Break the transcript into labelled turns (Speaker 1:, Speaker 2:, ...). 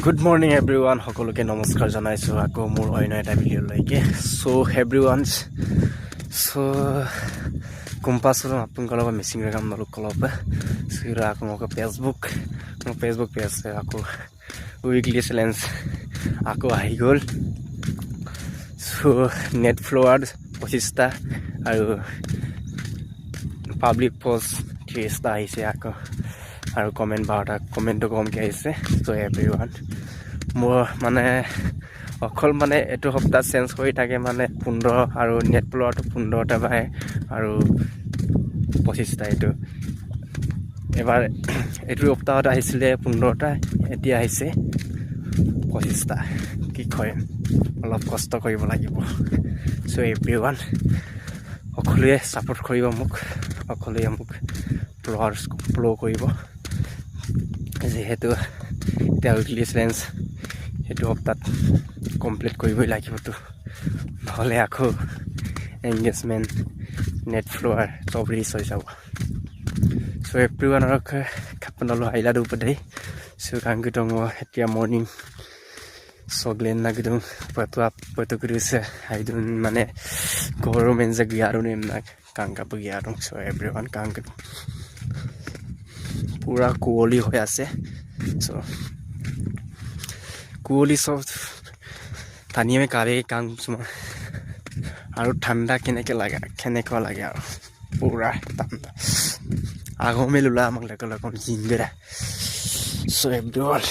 Speaker 1: Good morning everyone. সকলোকে নমস্কাৰ জনাইছো আকৌ মোৰ অন্য এটা ভিডিঅ'লৈকে সো এভৰিৱান সো কুম্পাছৰ আপোনালোকৰ মিছিং কাম নলক কলপ সিৰা আকৌ ফেসবুক পেজ আকৌ উইকলি চ্যালেঞ্জ আকৌ আহি গ'ল সো নেট ফ্লোৱাৰ 25টা আৰু পাব্লিক পোষ্ট 30টা আহিছে আকৌ আৰু কমেন্ট বাৰটা কমেন্টটো কমকৈ আহিছে সো এভৰিৱান মোৰ মানে অকল মানে এটো সপ্তাহ চেঞ্জ কৰি থাকে মানে 15 আৰু নেট ফ্লোৱাৰটো 15টা পায় আৰু 25টা এইটো এবাৰ এইটো সপ্তাহত আহিছিলে 15টা এতিয়া আহিছে 25টা কি কয় অলপ কষ্ট কৰিব লাগিব সো এভৰিৱান সকলোৱে সাপোৰ্ট কৰিব মোক সকলোৱে মোক ফ্লো কৰিব যেহেতু এটা উইকলি চ্যালেঞ্জ এইটো সপ্তাহত কমপ্লিট কৰিবই লাগিবতো নহ'লে আকৌ এংগেজমেণ্ট নেট ফ্লোৱাৰ চব ৰিচ হৈ যাব সো এভৰিৱানৰ খাপনালো হাইলা দুপদে সো কাংগিতং এতিয়া মৰ্নিং সগলেন নাগিদং পতো কৰিছে আইদুন মানে গভৰ্নমেণ্ট যে গিয়াৰুন এমনাক কাংকা গিয়াৰুন সো এভৰিৱান কাংক পুৰা কুঁৱলী হৈ আছে সো কুঁৱলী সব পানীয়ে কাৰে কাং আৰু ঠাণ্ডা কেনেকুৱা লাগে আৰু পুৰা ঠাণ্ডা আগমে লুলা আমাক লগৰ জিংগৰা সো এভৰিৱান